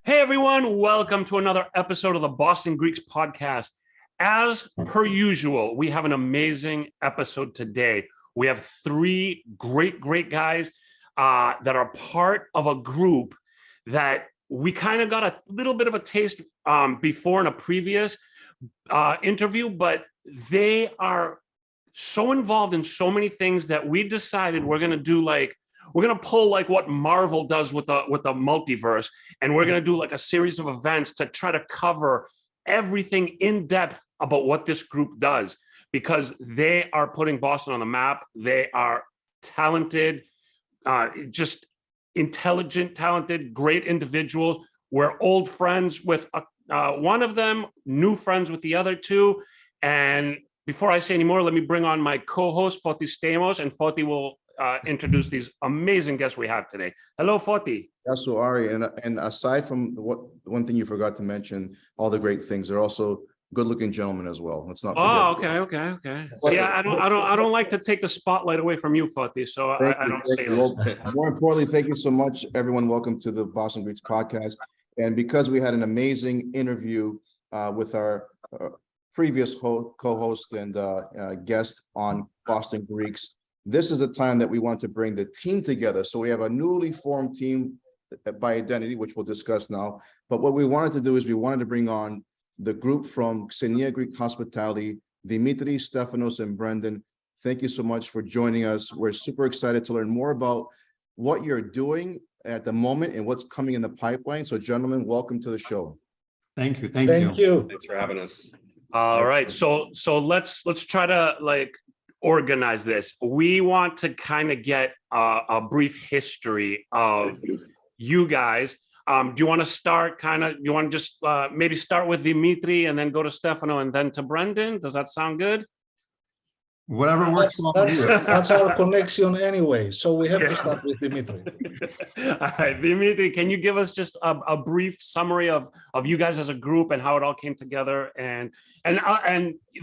Hey everyone, welcome to another episode of the Boston Greeks podcast. As per usual, we have an amazing episode today. We have three great guys that are part of a group that we kind of got a little bit of a taste before in a previous interview, but they are so involved in so many things that we decided we're going to pull like what Marvel does with the multiverse, and we're going to do like a series of events to try to cover everything in depth about what this group does, because they are putting Boston on the map. They are talented, just intelligent, talented, great individuals. We're old friends with one of them, new friends with the other two. And before I say any more, let me bring on my co-host, Foti Stamos, and Foti will introduce these amazing guests we have today. Hello, Foti. Yes, so Ari, and aside from one thing you forgot to mention, all the great things, they're also good-looking gentlemen as well. Let's not forget. Okay. Yeah, I don't like to take the spotlight away from you, Foti, so I don't say this. Well, more importantly, thank you so much, everyone. Welcome to the Boston Greeks podcast. And because we had an amazing interview with our previous co-host and guest on Boston Greeks, this is a time that we want to bring the team together. So we have a newly formed team by identity, which we'll discuss now. But what we wanted to do is we wanted to bring on the group from Xenia Greek Hospitality, Demetri, Stefanos, and Brendan. Thank you so much for joining us. We're super excited to learn more about what you're doing at the moment and what's coming in the pipeline. So gentlemen, welcome to the show. Thank you. Thank you. Thanks for having us. All right, so let's try to like organize this. We want to kind of get a brief history of you guys. Do you want to start you want to just maybe start with Demetri and then go to Stefano and then to Brendan? Does that sound good? Whatever works. That's our connection anyway. So we have to start with Demetri. All right, Demetri, can you give us just a brief summary of you guys as a group and how it all came together? And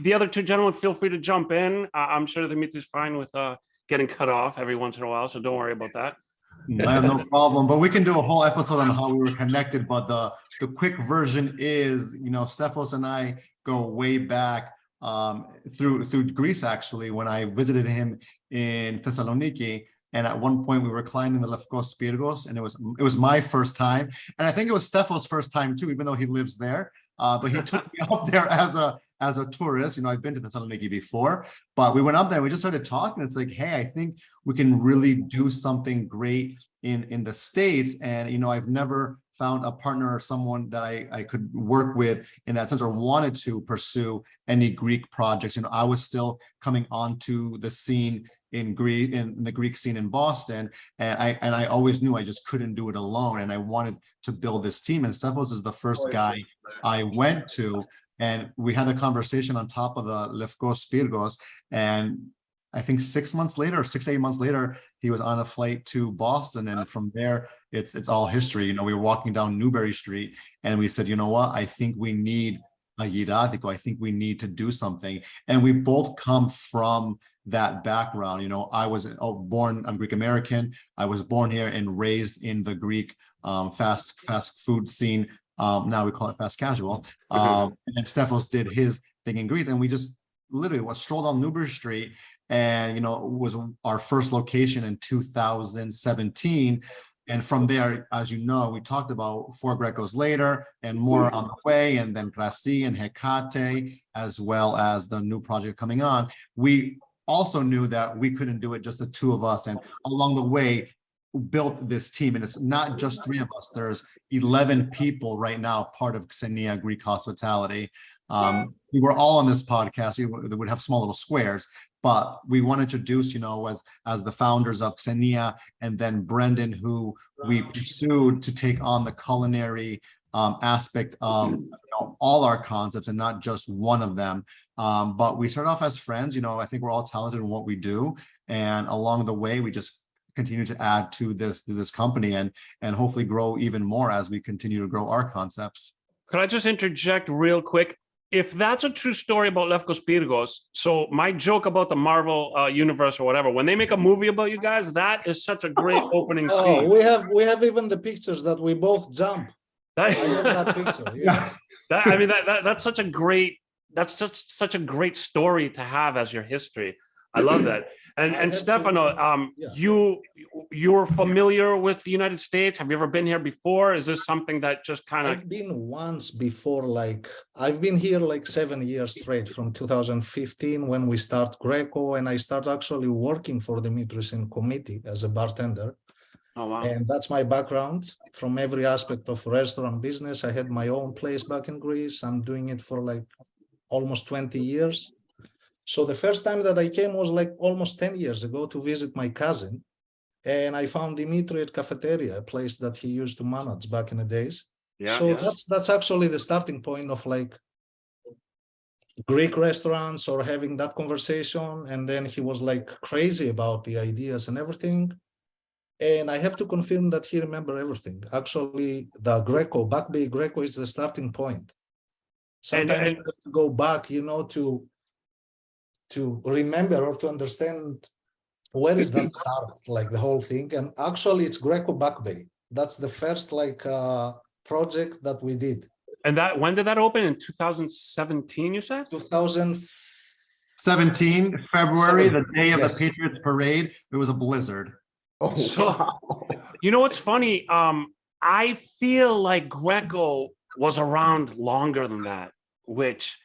the other two gentlemen, feel free to jump in. I'm sure Demetri's fine with getting cut off every once in a while, so don't worry about that. I have no problem, but we can do a whole episode on how we were connected. But the quick version is, Stefanos and I go way back through Greece, actually, when I visited him in Thessaloniki. And at one point we were climbing the Lefkos Pyrgos, and it was my first time. And I think it was Stefanos' first time too, even though he lives there. But he took me up there as a tourist. I've been to Thessaloniki before, but we went up there and we just started talking. It's like, hey, I think we can really do something great in the States. And, I've never found a partner or someone that I could work with in that sense, or wanted to pursue any Greek projects. I was still coming onto the scene in the Greek scene in Boston, and I always knew I just couldn't do it alone, and I wanted to build this team. And Stefanos is the first guy I went to, and we had a conversation on top of the Lefkos Pyrgos, and I think 6 months later, 8 months later, he was on a flight to Boston, and from there, it's all history. We were walking down Newbury Street, and we said, you know what? I think we need a Yiratiko. I think we need to do something. And we both come from that background. I was born, I'm Greek American. I was born here and raised in the Greek fast food scene. Now we call it fast casual. And then Stefanos did his thing in Greece, and we just literally strolled on Newbury Street. And, it was our first location in 2017. And from there, as you know, we talked about 4 Grecos later and more on the way, and then Krasi and Hecate, as well as the new project coming on. We also knew that we couldn't do it just the two of us. And along the way, built this team. And it's not just 3 of us. There's 11 people right now, part of Xenia Greek Hospitality. We were all on this podcast. They would have small little squares, but we want to introduce, as the founders of Xenia, and then Brendan, who we pursued to take on the culinary aspect of all our concepts and not just one of them. But we started off as friends. I think we're all talented in what we do, and along the way, we just continue to add to this company and hopefully grow even more as we continue to grow our concepts. Could I just interject real quick? if that's a true story about Lefkos Pyrgos, so my joke about the Marvel universe or whatever, when they make a movie about you guys, that is such a great opening Oh, scene. we have even the pictures that we both jump. I have that picture. Yes. That's such a great, that's just such a great story to have as your history. I love that. And Stefano, you're familiar with the United States. Have you ever been here before? Is this something that just kind of? I've been once before, like I've been here like 7 years straight from 2015 when we start Greco, and I start actually working for Demetri's in committee as a bartender. Oh, wow. And that's my background from every aspect of restaurant business. I had my own place back in Greece. I'm doing it for like almost 20 years. So the first time that I came was like almost 10 years ago to visit my cousin. And I found Demetri at Cafeteria, a place that he used to manage back in the days. Yeah, so yeah. that's actually the starting point of like Greek restaurants or having that conversation. And then he was like crazy about the ideas and everything. And I have to confirm that he remembered everything. Actually, the Greco, Back Bay Greco is the starting point. Sometimes you have to go back, you know, to remember or to understand where is that start, like the whole thing. And actually it's Greco Back Bay. That's the first like project that we did. And that, when did that open? In 2017, you said? 2017, February, the day of the Patriots parade. It was a blizzard. Oh, So, you know what's funny? I feel like Greco was around longer than that, which,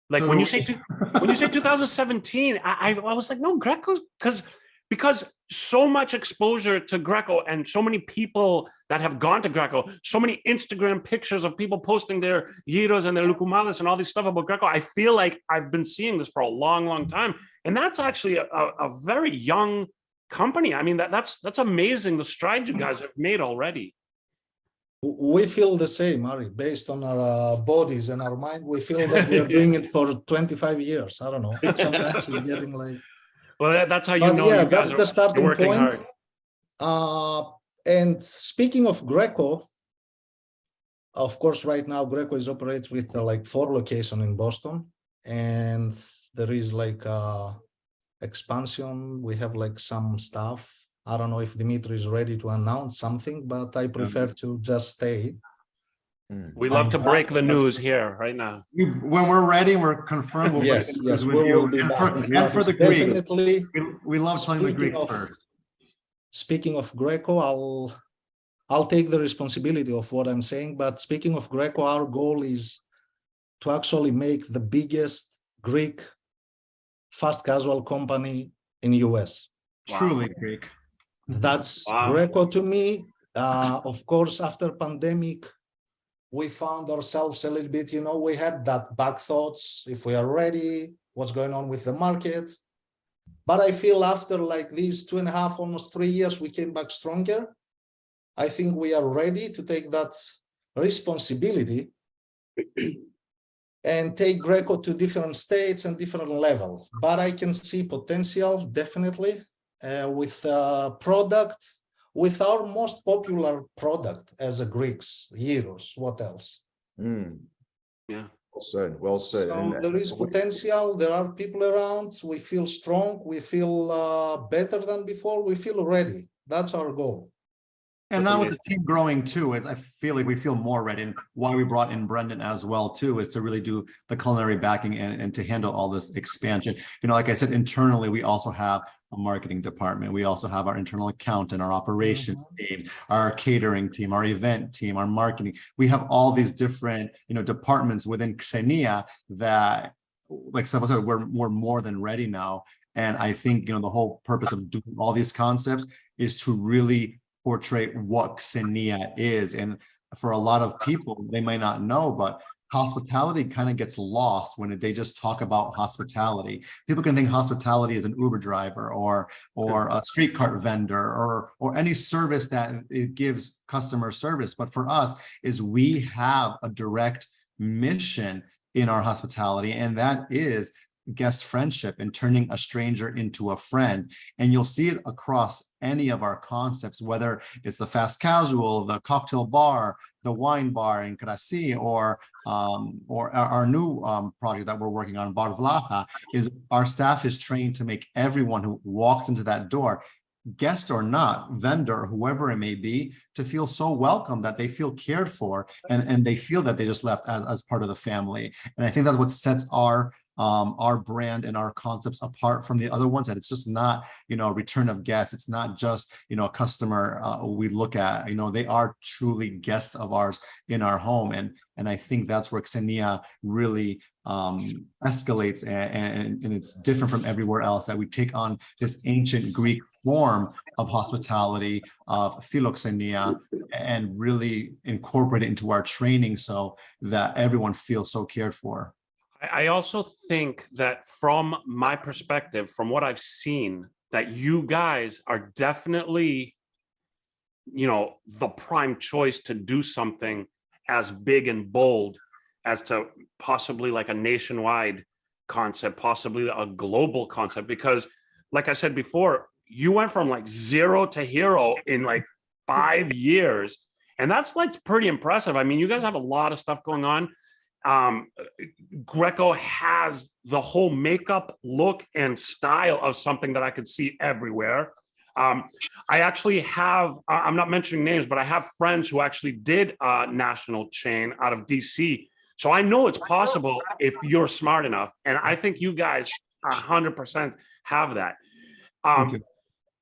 like, So when you say 2017, I was like, no, Greco's because so much exposure to Greco and so many people that have gone to Greco, so many Instagram pictures of people posting their gyros and their loukoumades and all this stuff about Greco. I feel like I've been seeing this for a long, long time, and that's actually a very young company. I mean, that's amazing, the strides you guys have made already. We feel the same, Ari, based on our bodies and our mind. We feel that we are doing it for 25 years. I don't know. Sometimes it's getting like. Well, that's how you know. Yeah, you that's guys the starting working point. hard. And speaking of Greco, of course, right now Greco is operates with like 4 locations in Boston, and there is like expansion. We have like some stuff. I don't know if Demetri is ready to announce something, but I prefer to just stay. We love to break the news here right now. When we're ready, we're confirmed. We'll Yes, break the yes, news we with will you. be And back. for the Greeks, Definitely. we love telling the Greeks Speaking of- first. Speaking of Greco, I'll take the responsibility of what I'm saying. But speaking of Greco, our goal is to actually make the biggest Greek fast casual company in US. Truly Greek. That's Wow. Greco to me. Of course, after pandemic, we found ourselves a little bit, you know, we had that back thoughts, if we are ready, what's going on with the market. But I feel after like these 2.5, almost 3 years, we came back stronger. I think we are ready to take that responsibility and take Greco to different states and different level. But I can see potential, definitely, with product, with our most popular product as a Greeks, gyros. What else? Yeah. Well said. Well said. So there is potential. There are people around. We feel strong. We feel better than before. We feel ready. That's our goal. And now with the team growing too, I feel like we feel more ready. And why we brought in Brendan as well too is to really do the culinary backing and to handle all this expansion. You know, like I said, internally, we also have a marketing department. We also have our internal accountant, our operations team, our catering team, our event team, our marketing. We have all these different, you know, departments within Xenia that, like someone said, we're more than ready now. And I think, you know, the whole purpose of doing all these concepts is to really portray what Xenia is. And for a lot of people, they might not know, but hospitality kind of gets lost when they just talk about hospitality. People can think hospitality is an Uber driver or a street cart vendor or any service that it gives customer service. But for us is we have a direct mission in our hospitality, and that is guest friendship and turning a stranger into a friend. And you'll see it across any of our concepts, whether it's the fast casual, the cocktail bar, the wine bar in Krasi, or our new project that we're working on, Bar Vlacha, is our staff is trained to make everyone who walks into that door, guest or not, vendor, whoever it may be, to feel so welcome that they feel cared for, and they feel that they just left as part of the family. And I think that's what sets our brand and our concepts apart from the other ones, that it's just not, return of guests. It's not just, a customer we look at, they are truly guests of ours in our home. And I think that's where Xenia really escalates, and it's different from everywhere else, that we take on this ancient Greek form of hospitality, of philoxenia, and really incorporate it into our training so that everyone feels so cared for. I also think that from my perspective, from what I've seen, that you guys are definitely, the prime choice to do something as big and bold as to possibly like a nationwide concept, possibly a global concept, because like I said before, you went from like zero to hero in like 5 years. And that's like pretty impressive. I mean, you guys have a lot of stuff going on. Greco has the whole makeup look and style of something that I could see everywhere. I actually have, I'm not mentioning names, but I have friends who actually did a national chain out of DC. So I know it's possible if you're smart enough. And I think you guys 100% have that.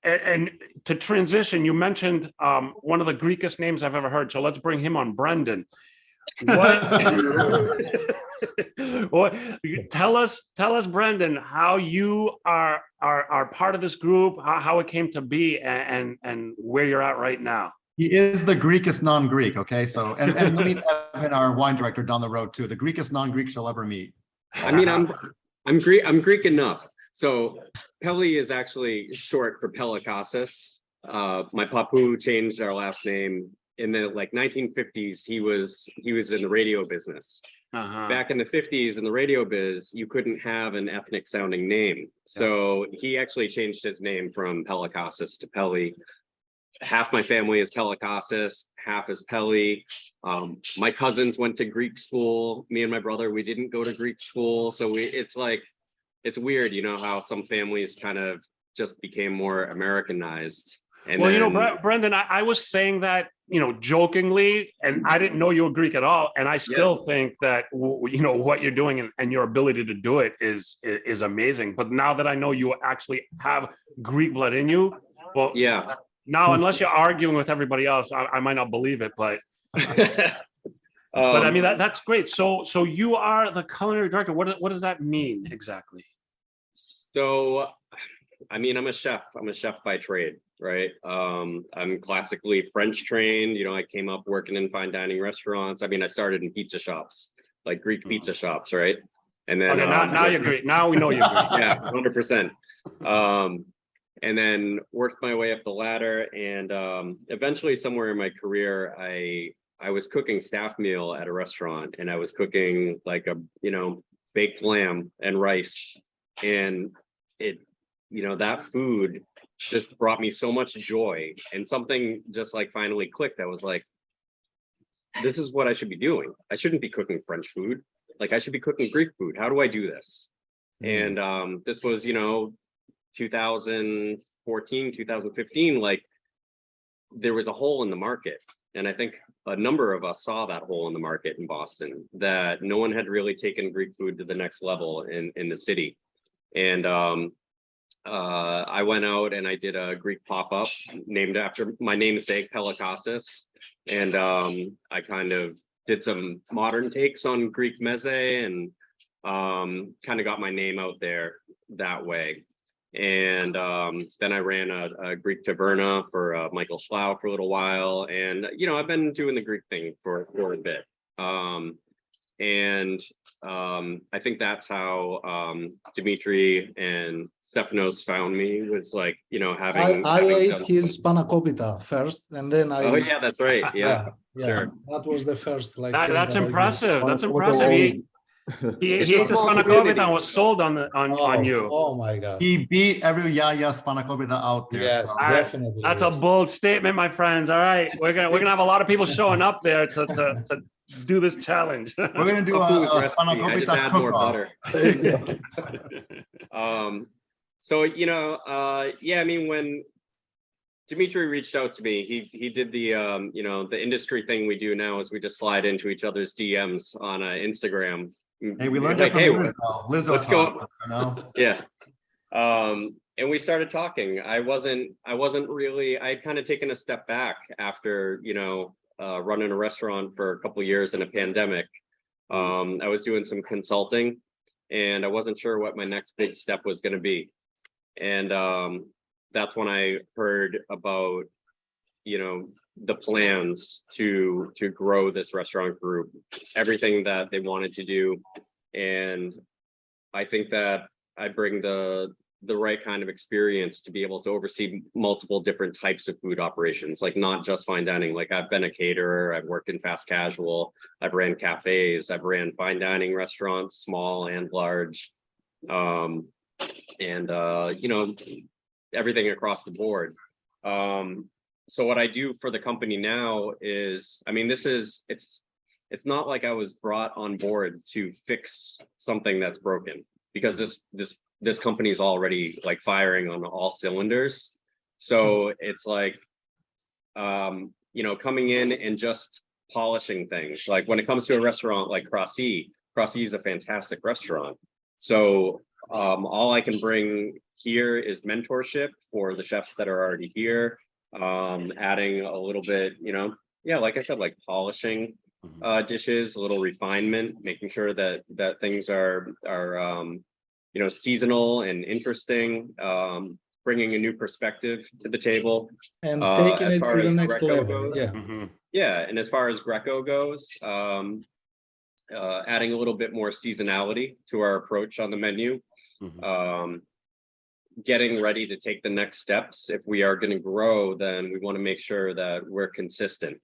And to transition, you mentioned one of the Greekest names I've ever heard. So let's bring him on, Brendan. What tell us, Brendan, how you are part of this group, how it came to be, and where you're at right now. He is the Greekest non-Greek. Okay, so and we meet Evan, our wine director, down the road too. The Greekest non-Greek shall ever meet. I mean, I'm Greek enough. So Pelley is actually short for Pellakasis. My papu changed our last name in the 1950s. He was in the radio business. Back in the 50s in the radio biz, you couldn't have an ethnic sounding name. So he actually changed his name from Pellakasis to Pelley. Half my family is Pellakasis, half is Pelley. My cousins went to Greek school. Me and my brother, we didn't go to Greek school. So it's weird, how some families kind of just became more Americanized. And well, Brendan, I was saying that, jokingly, and I didn't know you were Greek at all. And I still think that, what you're doing and your ability to do it is amazing. But now that I know you actually have Greek blood in you, well, yeah. Now, unless you're arguing with everybody else, I might not believe it, but but I mean, that's great. So you are the culinary director. What does that mean exactly? So, I mean, I'm a chef by trade, right? I'm classically French trained. I came up working in fine dining restaurants. I mean, I started in pizza shops, like Greek pizza shops, right? And then now you're Greek. Now we know you're Greek. Yeah, 100%. And then worked my way up the ladder, and eventually, somewhere in my career, I was cooking staff meal at a restaurant, and I was cooking like a baked lamb and rice, and it that food just brought me so much joy, and something just finally clicked. I was like, this is what I should be doing. I shouldn't be cooking French food. I should be cooking Greek food. How do I do this? And this was 2014, 2015, there was a hole in the market. And I think a number of us saw that hole in the market in Boston, that no one had really taken Greek food to the next level in the city. And I went out and I did a Greek pop-up named after my namesake, Pellakasis. And I kind of did some modern takes on Greek meze, and kind of got my name out there that way. And then I ran a Greek taverna for Michael Schlau for a little while. And, I've been doing the Greek thing for a bit. And I think that's how Demetri and Stefanos found me, was having... I ate his panakopita first, and then I... Oh, yeah, that's right. Yeah. Sure. That was the first... That's impressive. That's impressive. He It's ate a the small spanakopita community. and was sold on you. Oh my God. He beat every Yaya Spanakopita out there. Yes, So. All right. definitely. That's a bold statement, my friends. All right, we're gonna have a lot of people showing up there to do this challenge. We're gonna do Papu's a recipe. I just Spanakopita add more cook-off. butter. There you go. So yeah, I mean, when Demetri reached out to me, he did the the industry thing we do now is we just slide into each other's DMs on Instagram. Hey, we learned Like, that hey, from Lizzo. Lizzo let's go. talk, you know? Yeah. And we started talking. I wasn't really, I'd kind of taken a step back after, running a restaurant for a couple of years in a pandemic. I was doing some consulting and I wasn't sure what my next big step was going to be. And that's when I heard about, the plans to grow this restaurant group, everything that they wanted to do. And I think that I bring the right kind of experience to be able to oversee multiple different types of food operations, like not just fine dining. Like I've been a caterer, I've worked in fast casual, I've ran cafes, I've ran fine dining restaurants, small and large, and everything across the board. So what I do for the company now is, I mean, it's not like I was brought on board to fix something that's broken, because this company's already like firing on all cylinders. So it's like, coming in and just polishing things. Like when it comes to a restaurant like Crossy is a fantastic restaurant. So all I can bring here is mentorship for the chefs that are already here, adding a little bit, like I said, like polishing dishes, a little refinement, making sure that things are seasonal and interesting, bringing a new perspective to the table. And taking as it far to the as next Greco level. goes, Yeah. Yeah, and as far as Greco goes, adding a little bit more seasonality to our approach on the menu, getting ready to take the next steps. If we are going to grow, then we want to make sure that we're consistent.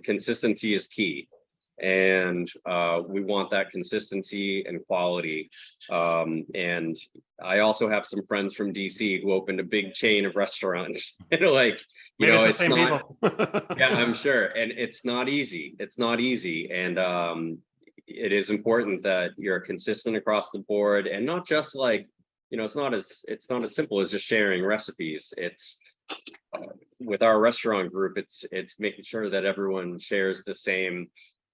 Consistency is key. And we want that consistency and quality. And I also have some friends from DC who opened a big chain of restaurants. It's same not, people. yeah, I'm sure. And it's not easy. It's not easy. And it is important that you're consistent across the board, and not just like, it's not as simple as just sharing recipes. It's with our restaurant group, it's making sure that everyone shares the same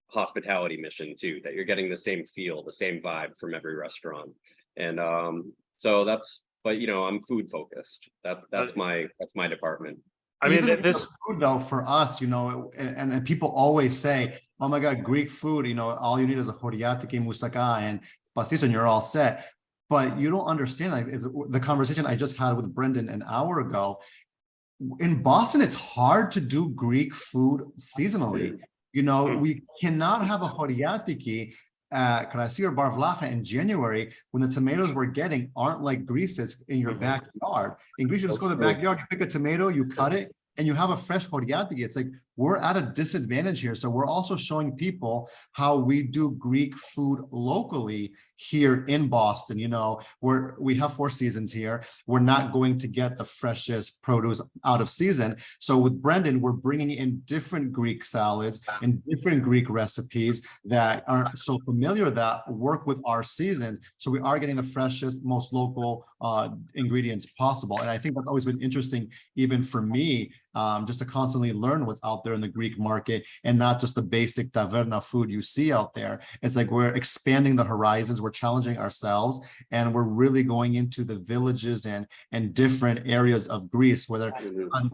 hospitality mission too, that you're getting the same feel, the same vibe from every restaurant. And but I'm food focused. That's my department. I mean, Even this food though, for us, and people always say, oh my God, Greek food, all you need is a choriatiki, moussaka, and pastis, and you're all set. But you don't understand, like, the conversation I just had with Brendan an hour ago. In Boston, it's hard to do Greek food seasonally. We cannot have a choriatiki at Krasi or Bar Vlacha in January when the tomatoes we're getting aren't like Greece's in your backyard. In Greece, you just go to the backyard, you pick a tomato, you cut it, and you have a fresh choriatiki. It's like we're at a disadvantage here. So we're also showing people how we do Greek food locally here in Boston. We have 4 seasons here. We're not going to get the freshest produce out of season. So with Brendan, we're bringing in different Greek salads and different Greek recipes that aren't so familiar, that work with our seasons. So we are getting the freshest, most local ingredients possible. And I think that's always been interesting, even for me, just to constantly learn what's out there in the Greek market, and not just the basic taverna food you see out there. It's like we're expanding the horizons, we're challenging ourselves, and we're really going into the villages and different areas of Greece, whether,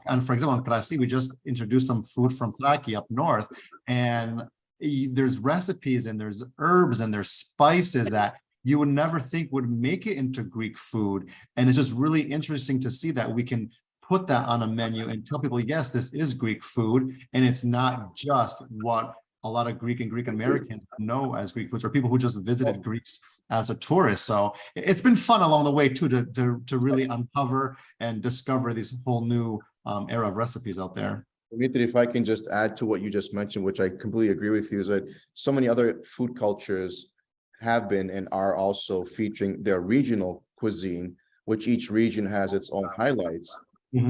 and for example, in Krasi, we just introduced some food from Thrace up north, and there's recipes and there's herbs and there's spices that you would never think would make it into Greek food. And it's just really interesting to see that we can put that on a menu and tell people, yes, this is Greek food, and it's not just what a lot of Greek and Greek Americans know as Greek foods, or people who just visited Greece as a tourist. So it's been fun along the way too, to really uncover and discover this whole new era of recipes out there. Demetri, if I can just add to what you just mentioned, which I completely agree with you, is that so many other food cultures have been and are also featuring their regional cuisine, which each region has its own highlights.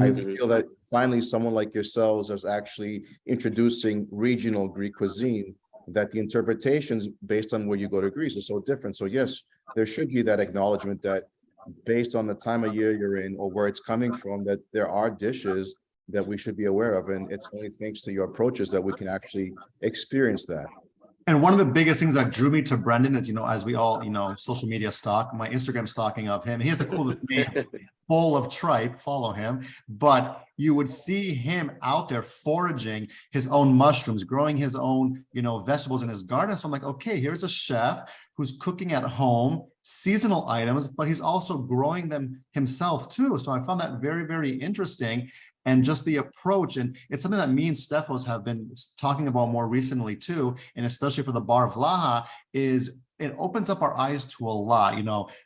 I feel that finally someone like yourselves is actually introducing regional Greek cuisine, that the interpretations based on where you go to Greece are so different. So yes, there should be that acknowledgement that based on the time of year you're in or where it's coming from, that there are dishes that we should be aware of. And it's only thanks to your approaches that we can actually experience that. And one of the biggest things that drew me to Brendan is, as we all, social media stalk, my Instagram stalking of him. He has the coolest name, Bowl of Tripe, follow him. But you would see him out there foraging his own mushrooms, growing his own, vegetables in his garden. So I'm like, okay, here's a chef who's cooking at home, seasonal items, but he's also growing them himself too. So I found that very, very interesting. And just the approach, and it's something that me and Stefos have been talking about more recently too, and especially for the bar Vlacha, is it opens up our eyes to a lot.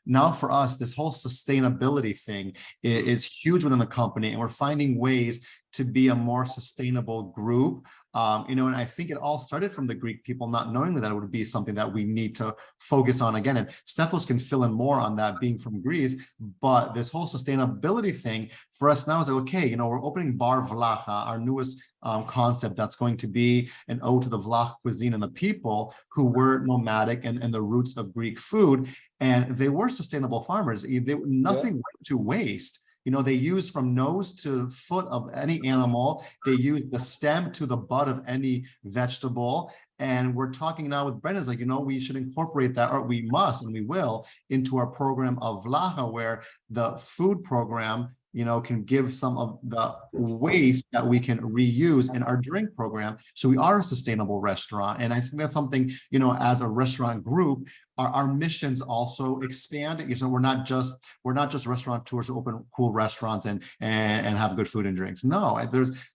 Now for us, this whole sustainability thing is huge within the company, and we're finding ways to be a more sustainable group. And I think it all started from the Greek people not knowing that it would be something that we need to focus on again. And Stefos can fill in more on that being from Greece, but this whole sustainability thing for us now is like, okay, we're opening Bar Vlacha, our newest concept that's going to be an ode to the Vlach cuisine and the people who were nomadic and the roots of Greek food. And they were sustainable farmers. Nothing went to waste. They use from nose to foot of any animal. They use the stem to the bud of any vegetable. And we're talking now with Brendan, it's like, we should incorporate that, or we must, and we will, into our program of Vlacha, where the food program, can give some of the waste that we can reuse in our drink program. So we are a sustainable restaurant. And I think that's something, as a restaurant group, our missions also expand. We're not just restaurateurs who open cool restaurants and have good food and drinks. No,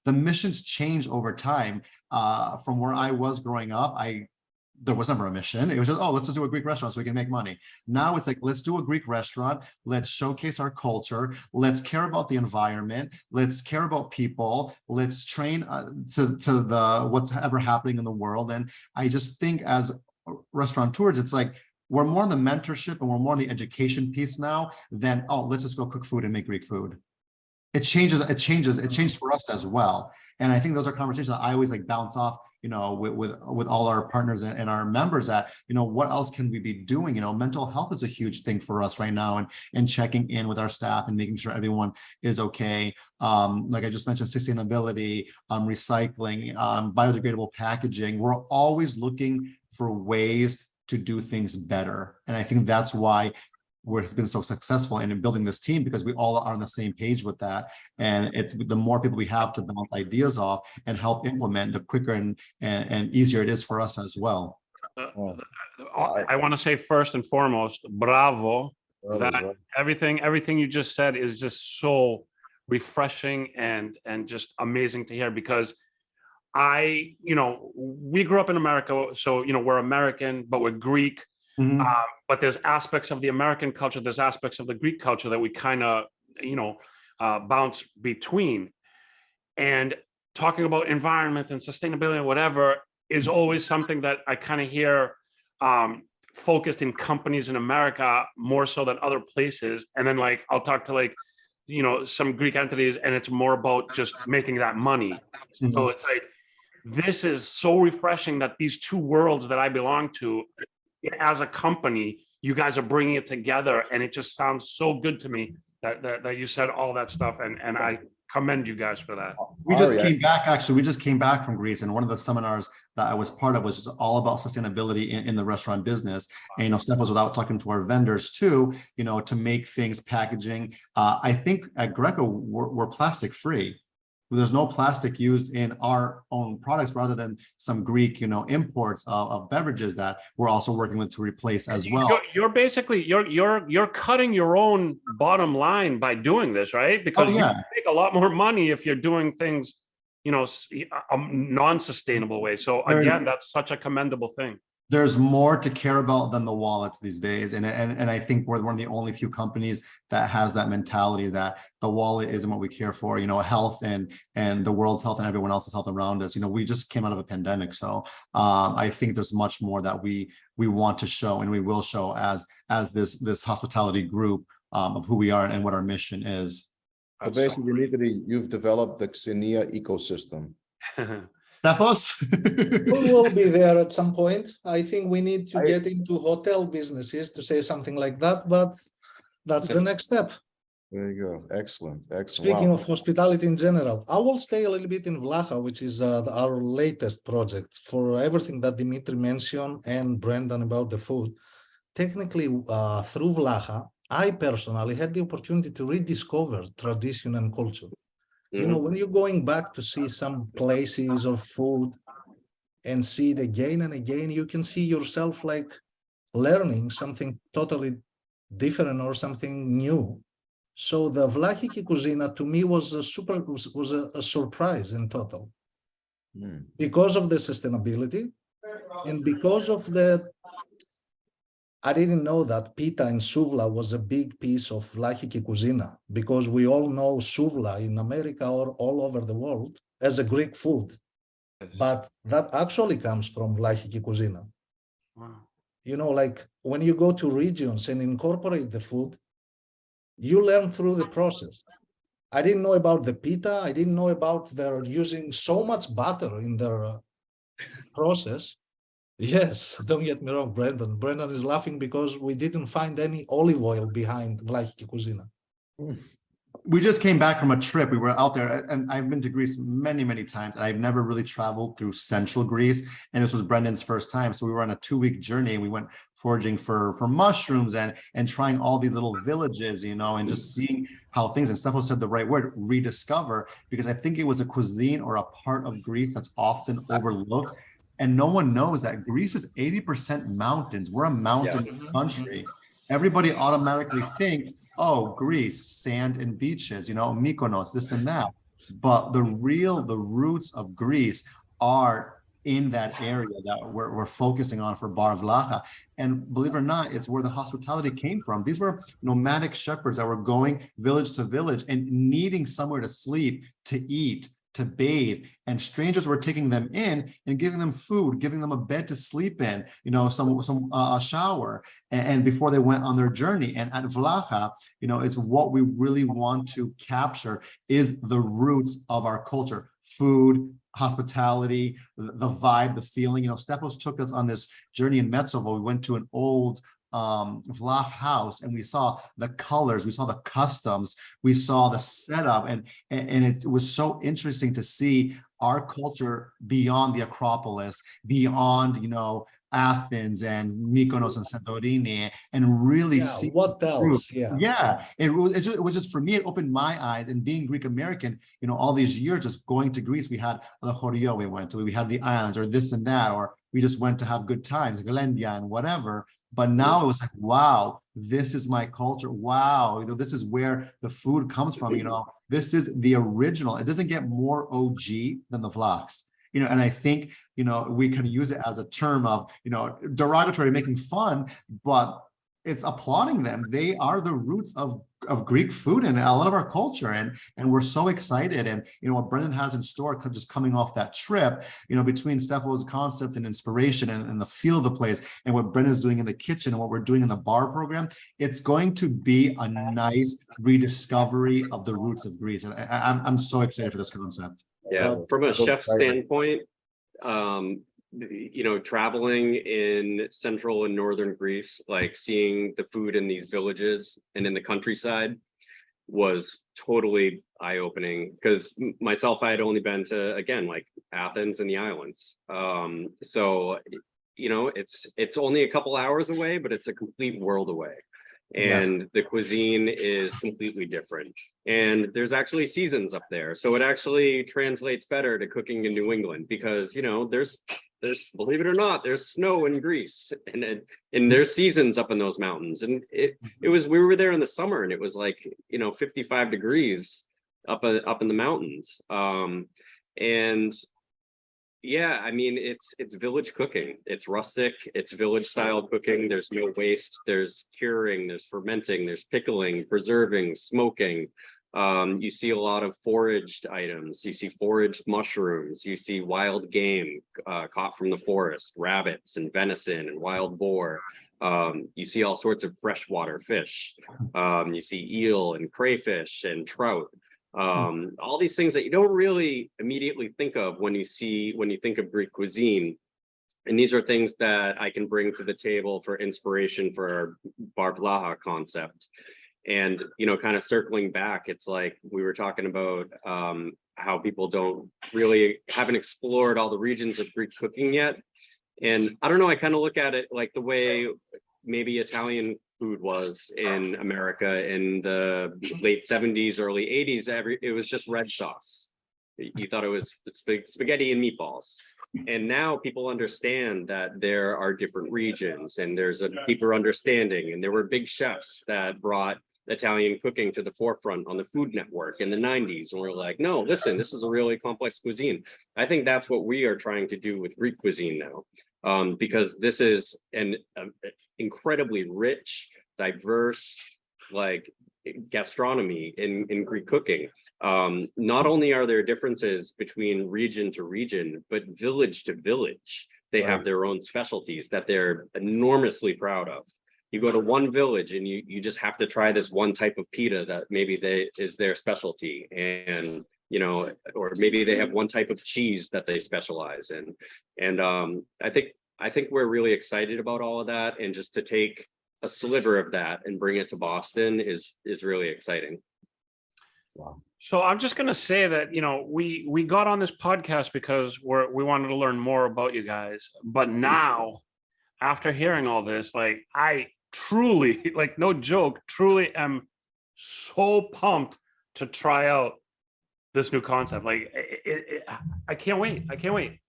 the missions change over time. From where I was growing up, there was never a mission. It was just, let's just do a Greek restaurant so we can make money. Now it's like, let's do a Greek restaurant. Let's showcase our culture. Let's care about the environment. Let's care about people. Let's train to the what's ever happening in the world. And I just think as restaurateurs, it's like, we're more on the mentorship and we're more on the education piece now than, let's just go cook food and make Greek food. It changed for us as well. And I think those are conversations that I always bounce off, with all our partners and our members that, what else can we be doing? Mental health is a huge thing for us right now, and checking in with our staff and making sure everyone is okay. Like I just mentioned, sustainability, recycling, biodegradable packaging. We're always looking for ways to do things better. And I think that's why we've been so successful in building this team, because we all are on the same page with that. And the more people we have to bounce ideas off and help implement, the quicker and easier it is for us as well. I want to say first and foremost, bravo. That everything you just said is just so refreshing and just amazing to hear, because we grew up in America, so we're American, but we're Greek. Mm-hmm. But there's aspects of the American culture, there's aspects of the Greek culture that we kind of, bounce between. And talking about environment and sustainability and whatever is always something that I kind of hear focused in companies in America more so than other places. And then I'll talk to some Greek entities, and it's more about just making that money. Mm-hmm. So it's this is so refreshing that these two worlds that I belong to, as a company, you guys are bringing it together, and it just sounds so good to me that you said all that stuff, and I commend you guys for that. We just came back from Greece, and one of the seminars that I was part of was just all about sustainability in the restaurant business. And Stefos, without talking to our vendors too, to make things, packaging. I think at Greco we're plastic free. There's no plastic used in our own products, rather than some Greek, imports of beverages that we're also working with to replace as well. You're basically you're cutting your own bottom line by doing this, right? Because you make a lot more money if you're doing things, a non-sustainable way. So again, that's such a commendable thing. There's more to care about than the wallets these days. And I think we're one of the only few companies that has that mentality that the wallet isn't what we care for, health and the world's health and everyone else's health around us. We just came out of a pandemic. So I think there's much more that we want to show and we will show as this hospitality group of who we are and what our mission is. So basically, Demetri, you've developed the Xenia ecosystem. Stefanos? We will be there at some point. I think we need to get into hotel businesses to say something like that, but that's the next step. There you go. Excellent. Speaking Wow. of hospitality in general, I will stay a little bit in Vlacha, which is our latest project for everything that Demetri mentioned and Brendan about the food. Technically, through Vlacha, I personally had the opportunity to rediscover tradition and culture. When you're going back to see some places or food and see it again and again, you can see yourself like learning something totally different or something new. So the Vlachiki cuisine to me was a surprise in total because of the sustainability and because of I didn't know that pita in Suvla was a big piece of Vlachiki cuisine because we all know Suvla in America or all over the world as a Greek food, but that actually comes from Vlachiki cuisine. Wow. Like when you go to regions and incorporate the food, you learn through the process. I didn't know about the pita. I didn't know about their using so much butter in their process. Yes, don't get me wrong, Brendan. Brendan is laughing because we didn't find any olive oil behind Vlachiki cuisine. We just came back from a trip. We were out there, and I've been to Greece many, many times, and I've never really traveled through central Greece. And this was Brendan's first time. So we were on a 2-week journey, and we went foraging for mushrooms and trying all these little villages, and just seeing how things, and Stefanos said the right word, rediscover, because I think it was a cuisine or a part of Greece that's often overlooked. And no one knows that Greece is 80% mountains. We're a mountain country. Everybody automatically thinks, oh, Greece, sand and beaches, Mykonos, this and that. But the roots of Greece are in that area that we're focusing on for Bar Vlacha. And believe it or not, it's where the hospitality came from. These were nomadic shepherds that were going village to village and needing somewhere to sleep, to eat, to bathe, and strangers were taking them in and giving them food, giving them a bed to sleep in, a shower, and before they went on their journey. And at Vlacha, it's what we really want to capture is the roots of our culture: food, hospitality, the vibe, the feeling. Stefanos took us on this journey in Metsovo. We went to an old Vlach house, and we saw the colors, we saw the customs, we saw the setup, and it was so interesting to see our culture beyond the Acropolis, beyond Athens and Mykonos and Santorini, and really see what else. It was just, for me, it opened my eyes. And being Greek American, all these years just going to Greece, we had the Chorio we went to, we had the islands, or this and that, or we just went to have good times, Glendia and whatever. But now it was like, wow, this is my culture. Wow, this is where the food comes from. This is the original. It doesn't get more OG than the Vlachs. And I think, we can use it as a term of, derogatory, making fun, but it's applauding them. They are the roots of Greek food and a lot of our culture. And we're so excited. And, what Brendan has in store, just coming off that trip, between Stefanos' concept and inspiration and the feel of the place, and what Brendan's doing in the kitchen and what we're doing in the bar program, it's going to be a nice rediscovery of the roots of Greece. And I'm so excited for this concept. Yeah, from a chef standpoint, traveling in central and northern Greece, like seeing the food in these villages and in the countryside was totally eye-opening, because myself, I had only been to, again, like Athens and the islands. So, it's only a couple hours away, but it's a complete world away. And the cuisine is completely different. And there's actually seasons up there. So it actually translates better to cooking in New England, because, there's, believe it or not, there's snow in Greece, and there's seasons up in those mountains. And we were there in the summer, and it was like, 55 degrees up in the mountains. And, Yeah, I mean, it's village cooking. It's rustic, it's village style cooking. There's no waste, there's curing, there's fermenting, there's pickling, preserving, smoking. You see a lot of foraged items. You see foraged mushrooms. You see wild game caught from the forest, rabbits and venison and wild boar. You see all sorts of freshwater fish. You see eel and crayfish and trout. All these things that you don't really immediately think of when you think of Greek cuisine. And these are things that I can bring to the table for inspiration for our Bar Vlacha concept. And, you know, kind of circling back, it's like we were talking about how people haven't explored all the regions of Greek cooking yet. And I don't know, I kind of look at it like the way maybe Italian food was in America in the late 70s, early 80s. It was just red sauce. You thought it was spaghetti and meatballs. And now people understand that there are different regions and there's a deeper understanding. And there were big chefs that brought Italian cooking to the forefront on the Food Network in the 90s. And we're like, no, listen, this is a really complex cuisine. I think that's what we are trying to do with Greek cuisine now, because this is an incredibly rich, diverse, like gastronomy in Greek cooking. Not only are there differences between region to region, but village to village, they have their own specialties that they're enormously proud of. You go to one village and you just have to try this one type of pita that maybe is their specialty, and you know, or maybe they have one type of cheese that they specialize in. And I think we're really excited about all of that, and just to take a sliver of that and bring it to Boston is really exciting. Wow. So I'm just going to say that, you know, we got on this podcast because we wanted to learn more about you guys. But now, after hearing all this, like, I truly, like, no joke, truly am so pumped to try out this new concept. Like, I can't wait. I can't wait.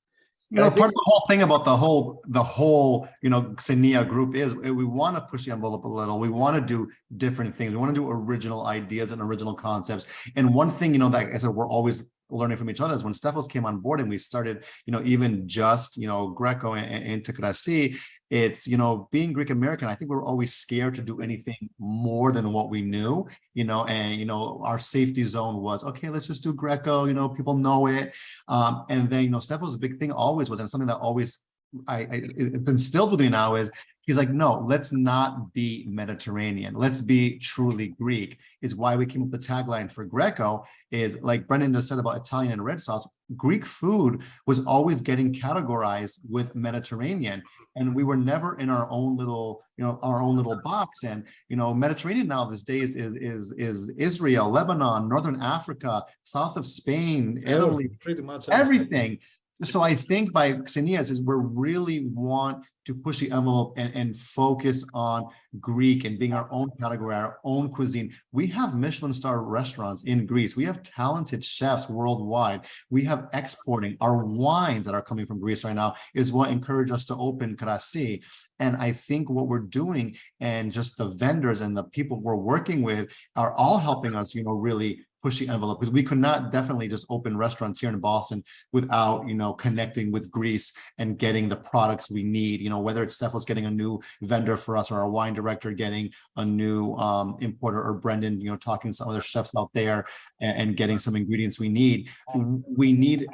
You know, part of the whole thing about the whole, you know, Xenia group is we want to push the envelope a little. We want to do different things. We want to do original ideas and original concepts. And one thing, you know, that I said, we're always learning from each other is when Stefanos came on board and we started, you know, even just, you know, Greco and Takrasi, it's, you know, being Greek American, I think we're always scared to do anything more than what we knew, you know, and, you know, our safety zone was, okay, let's just do Greco, you know, people know it. And then, you know, Stefanos' big thing always was, and something that always it's instilled with me now is, he's like, no, let's not be Mediterranean. Let's be truly Greek. Is why we came up with the tagline for Greco is, like Brendan just said about Italian and red sauce, Greek food was always getting categorized with Mediterranean. And we were never in our own little, you know, our own little box. And, you know, Mediterranean now these days is Israel, Lebanon, Northern Africa, south of Spain, Italy, pretty much everything. So I think by Xenia's is we really want to push the envelope and focus on Greek and being our own category, our own cuisine. We have Michelin star restaurants in Greece. We have talented chefs worldwide. We have exporting. Our wines that are coming from Greece right now is what encouraged us to open Krasi. And I think what we're doing, and just the vendors and the people we're working with, are all helping us, you know, really push the envelope, because we could not definitely just open restaurants here in Boston without, you know, connecting with Greece and getting the products we need, you know, whether it's Stefanos getting a new vendor for us, or our wine director getting a new importer, or Brendan, you know, talking to some other chefs out there and getting some ingredients we need. We need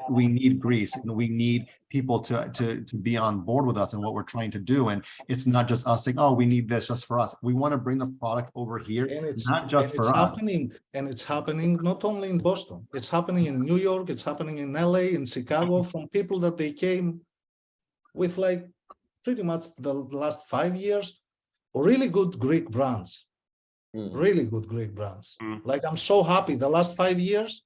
Greece, and we need people to be on board with us and what we're trying to do. And it's not just us saying, oh, we need this just for us. We want to bring the product over here, and it's not just for us. And it's happening not only in Boston, it's happening in New York, it's happening in LA, in Chicago, from people that they came with, like, pretty much the last 5 years, really good Greek brands, really good Greek brands. Like, I'm so happy the last 5 years,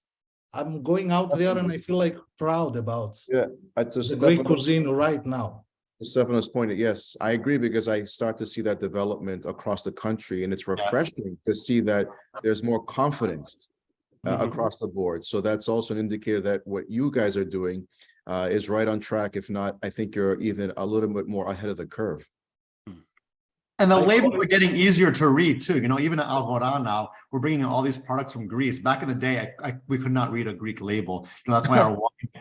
I'm going out there and I feel like proud about the Greek cuisine right now. Stefanos pointed, yes, I agree, because I start to see that development across the country, and it's refreshing to see that there's more confidence across the board. So that's also an indicator that what you guys are doing is right on track. If not, I think you're even a little bit more ahead of the curve. And the labels are getting easier to read too. Even at Agora now, we're bringing in all these products from Greece. Back in the day, we could not read a Greek label. That's why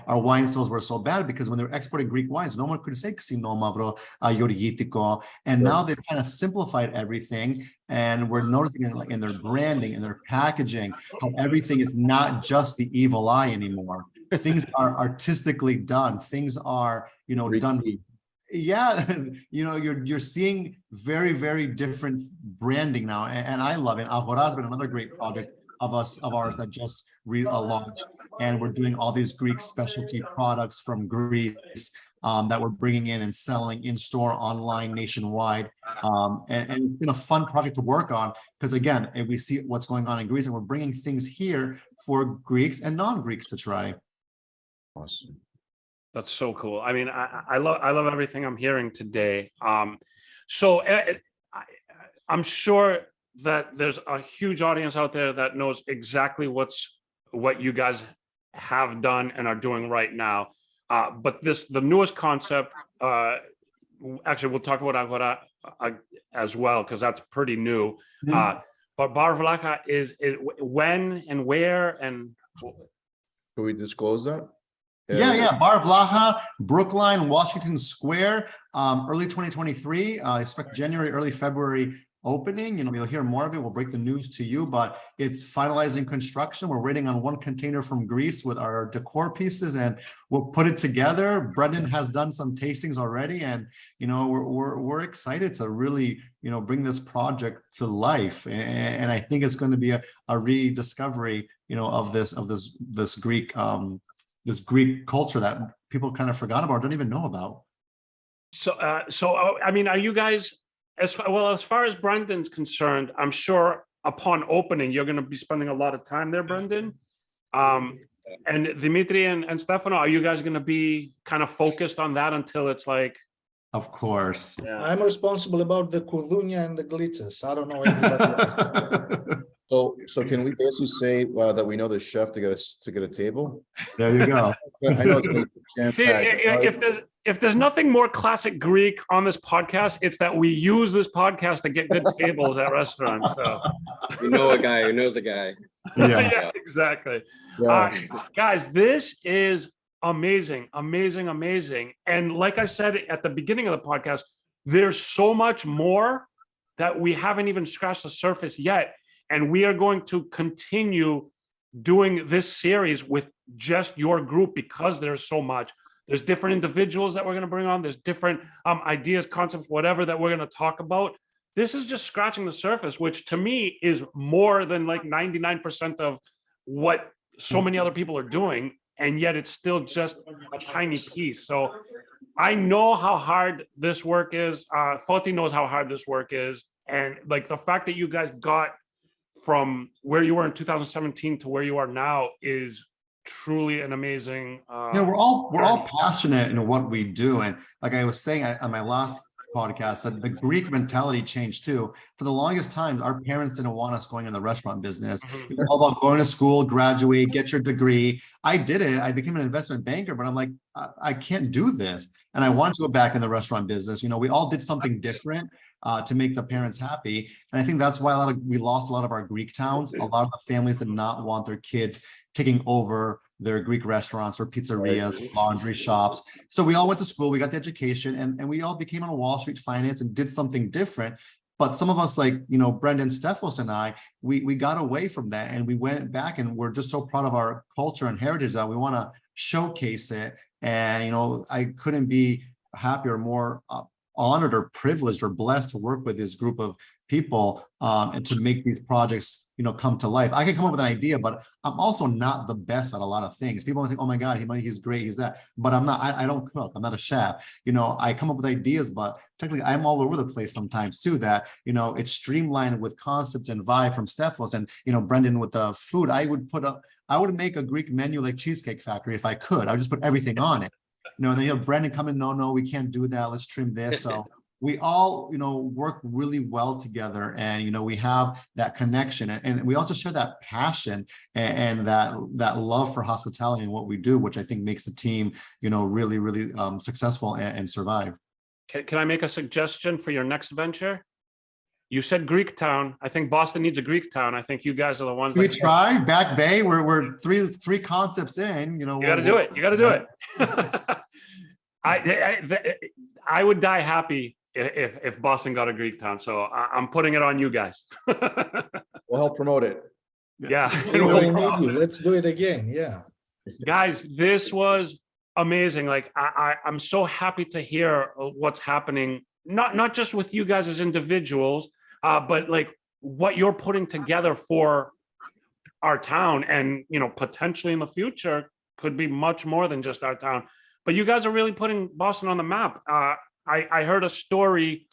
our wine sales were so bad, because when they were exporting Greek wines, no one could say Xenia, Mavro, Georgitiko. And now they've kind of simplified everything. And we're noticing in their branding and their packaging, how everything is not just the evil eye anymore. Things are artistically done. Things are, done. Yeah, you're seeing very, very different branding now, and I love it. Agora has been another great project of ours that just launched, and we're doing all these Greek specialty products from Greece that we're bringing in and selling in store, online, nationwide, and it's been a fun project to work on, because again, we see what's going on in Greece, and we're bringing things here for Greeks and non-Greeks to try. Awesome. That's so cool. I mean, I love everything I'm hearing today. So I'm sure that there's a huge audience out there that knows exactly what you guys have done and are doing right now. But the newest concept, actually, we'll talk about Agora as well, because that's pretty new. But Bar Vlacha is when and where and. Can we disclose that? Yeah. Bar Vlacha, Brookline, Washington Square, early 2023. I expect January, early February opening. You'll hear more of it. We'll break the news to you, but it's finalizing construction. We're waiting on one container from Greece with our decor pieces, and we'll put it together. Brendan has done some tastings already, and we're excited to really bring this project to life. And I think it's going to be a rediscovery of this Greek this Greek culture that people kind of forgot about, don't even know about. So I mean, are you guys, as far as Brendan's concerned, I'm sure upon opening, you're going to be spending a lot of time there, Brendan. And Demetri and Stefano, are you guys going to be kind of focused on that until it's like? Of course. Yeah. I'm responsible about the kudunya and the glitzes. I don't know anybody else. So can we basically say that we know the chef to get a table? There you go. I know it's If there's nothing more classic Greek on this podcast, it's that we use this podcast to get good tables at restaurants. So You know a guy who knows a guy. yeah, exactly. Yeah. Guys, this is amazing. And like I said at the beginning of the podcast, there's so much more that we haven't even scratched the surface yet. And we are going to continue doing this series with just your group, because there's so much. There's different individuals that we're going to bring on. There's different ideas, concepts, whatever that we're going to talk about. This is just scratching the surface, which to me is more than like 99% of what so many other people are doing. And yet it's still just a tiny piece. So I know how hard this work is. Foti knows how hard this work is. And like the fact that you guys got from where you were in 2017 to where you are now is truly an amazing. We're all passionate in what we do, and like I was saying on my last podcast, that the Greek mentality changed too. For the longest time, our parents didn't want us going in the restaurant business. It was all about going to school, graduate, get your degree. I did it. I became an investment banker, but I'm like, I can't do this, and I want to go back in the restaurant business. We all did something different to make the parents happy. And I think that's why we lost a lot of our Greek towns. A lot of the families did not want their kids taking over their Greek restaurants or pizzerias, laundry shops. So we all went to school, we got the education, and we all became on Wall Street finance and did something different. But some of us, like, Brendan, Stefanos, and I, we got away from that, and we went back, and we're just so proud of our culture and heritage that we want to showcase it. And, I couldn't be happier, more honored or privileged or blessed to work with this group of people and to make these projects come to life. I can come up with an idea, but I'm also not the best at a lot of things. People think, oh my God, he's great, he's that, but I'm not. I don't cook, I'm not a chef. I come up with ideas, but technically I'm all over the place sometimes too. That it's streamlined with concept and vibe from Stefanos and Brendan with the food. I would make a Greek menu like Cheesecake Factory if I could. I would just put everything on it. And then Brendan come in, no, we can't do that. Let's trim this. So we all, work really well together, and we have that connection, and we all just share that passion and that love for hospitality and what we do, which I think makes the team, really, really successful and survive. Can I make a suggestion for your next venture? You said Greek town. I think Boston needs a Greek town. I think you guys are the ones We that try Back Bay. We're three concepts in. You know, you got to do it. You got to do it. I would die happy if Boston got a Greek town. So I'm putting it on you guys. We'll help promote it. Yeah. We will need you. Let's do it again. Yeah. Guys, this was amazing. Like I'm so happy to hear what's happening, not just with you guys as individuals, but like what you're putting together for our town, and potentially in the future could be much more than just our town. But you guys are really putting Boston on the map. I heard a story,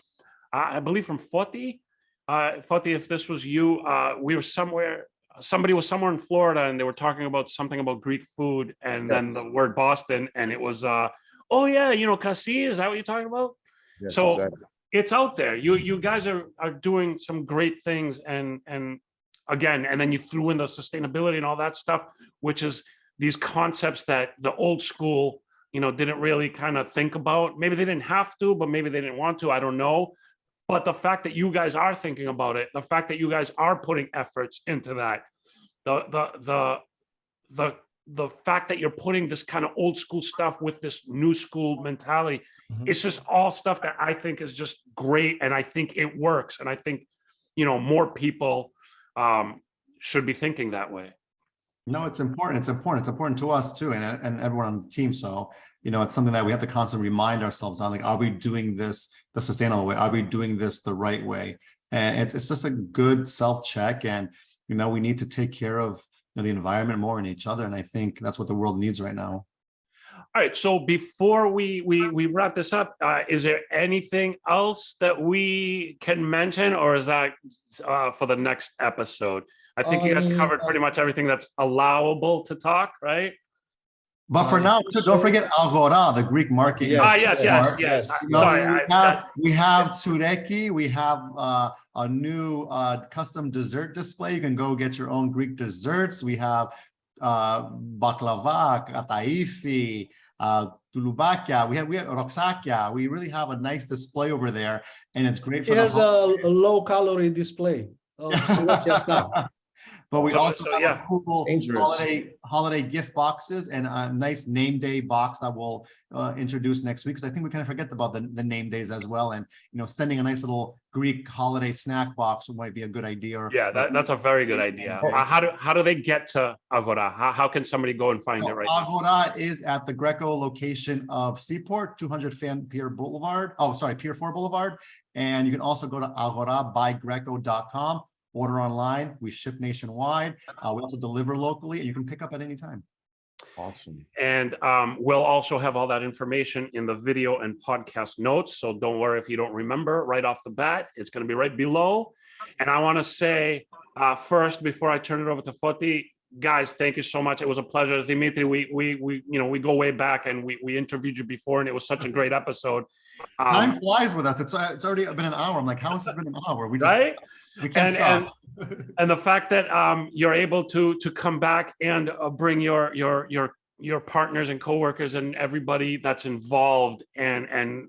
I believe from Foti. Foti, if this was you, we were somewhere. Somebody was somewhere in Florida, and they were talking about something about Greek food, and then the word Boston, and it was, oh yeah, kasi, is that what you're talking about? Yes, So exactly. it's out there. You guys are doing some great things, and again, and then you threw in the sustainability and all that stuff, which is these concepts that the old school, didn't really kind of think about. Maybe they didn't have to, but maybe they didn't want to. I don't know. But the fact that you guys are thinking about it, the fact that you guys are putting efforts into that, the fact that you're putting this kind of old school stuff with this new school mentality, it's just all stuff that I think is just great, and I think it works, and I think more people should be thinking that way. No, it's important. It's important to us too, and everyone on the team. So, it's something that we have to constantly remind ourselves on. Like, are we doing this the sustainable way? Are we doing this the right way? And it's just a good self-check. And we need to take care of the environment more and each other. And I think that's what the world needs right now. All right. So before we wrap this up, is there anything else that we can mention, or is that for the next episode? I think you guys covered pretty much everything that's allowable to talk, right? But for now, don't forget Agora, the Greek market. Yes. Sorry. We have Tsureki. We have a new custom dessert display. You can go get your own Greek desserts. We have baklava, kataifi, tulubakia. We have roxakia. We really have a nice display over there, and it's great for. It has a low-calorie display of Slovakia stuff. But we also have a cool holiday gift boxes and a nice name day box that we'll introduce next week, because I think we kind of forget about the name days as well. And sending a nice little Greek holiday snack box might be a good idea. That's a very good idea. How do they get to Agora? How can somebody go and find it right now? Agora is at the Greco location of Seaport, 200 Pier 4 Boulevard. And you can also go to agorabygreco.com. Order online. We ship nationwide. We also deliver locally, and you can pick up at any time. Awesome. And we'll also have all that information in the video and podcast notes. So don't worry if you don't remember right off the bat. It's going to be right below. And I want to say first, before I turn it over to Foti, guys, thank you so much. It was a pleasure. Demetri, we go way back, and we interviewed you before, and it was such a great episode. Time flies with us. It's already been an hour. I'm like, how has this been an hour? We can't stop. And the fact that you're able to come back and bring your partners and coworkers and everybody that's involved and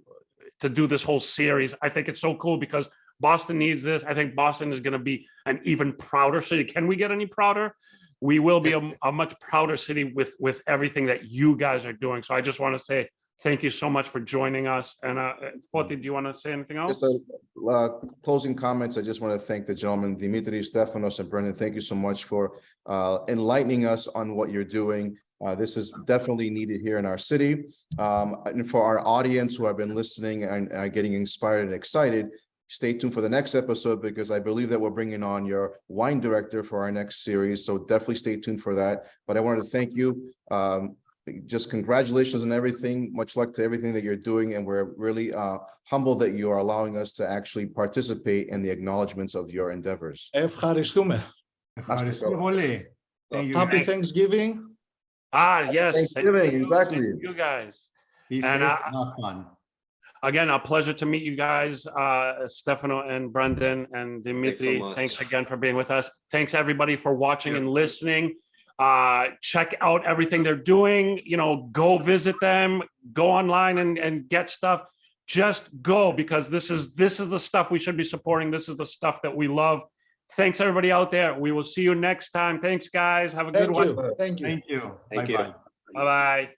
to do this whole series, I think it's so cool, because Boston needs this. I think Boston is going to be an even prouder city. Can we get any prouder? We will be a much prouder city with everything that you guys are doing. So I just want to say thank you so much for joining us. And Foti, do you want to say anything else? Just closing comments. I just want to thank the gentlemen, Demetri, Stefanos, and Brendan. Thank you so much for enlightening us on what you're doing. This is definitely needed here in our city. And for our audience who have been listening and getting inspired and excited, stay tuned for the next episode, because I believe that we're bringing on your wine director for our next series. So definitely stay tuned for that. But I wanted to thank you. Just congratulations on everything. Much luck to everything that you're doing. And we're really humbled that you are allowing us to actually participate in the acknowledgements of your endeavors. Ευχαριστούμε. Thank you. Happy Thanksgiving. Yes. Thanksgiving, exactly. You guys. Be safe and have fun. Again, a pleasure to meet you guys, Stefano and Brendan and Demetri. Thanks again for being with us. Thanks everybody for watching and listening. Check out everything they're doing. Go visit them, go online and get stuff. just go, because this is the stuff we should be supporting. This is the stuff that we love. Thanks everybody out there. We will see you next time. Thanks guys. Have a good one. Thank you. Thank you. Thank you. Bye-bye. Bye-bye.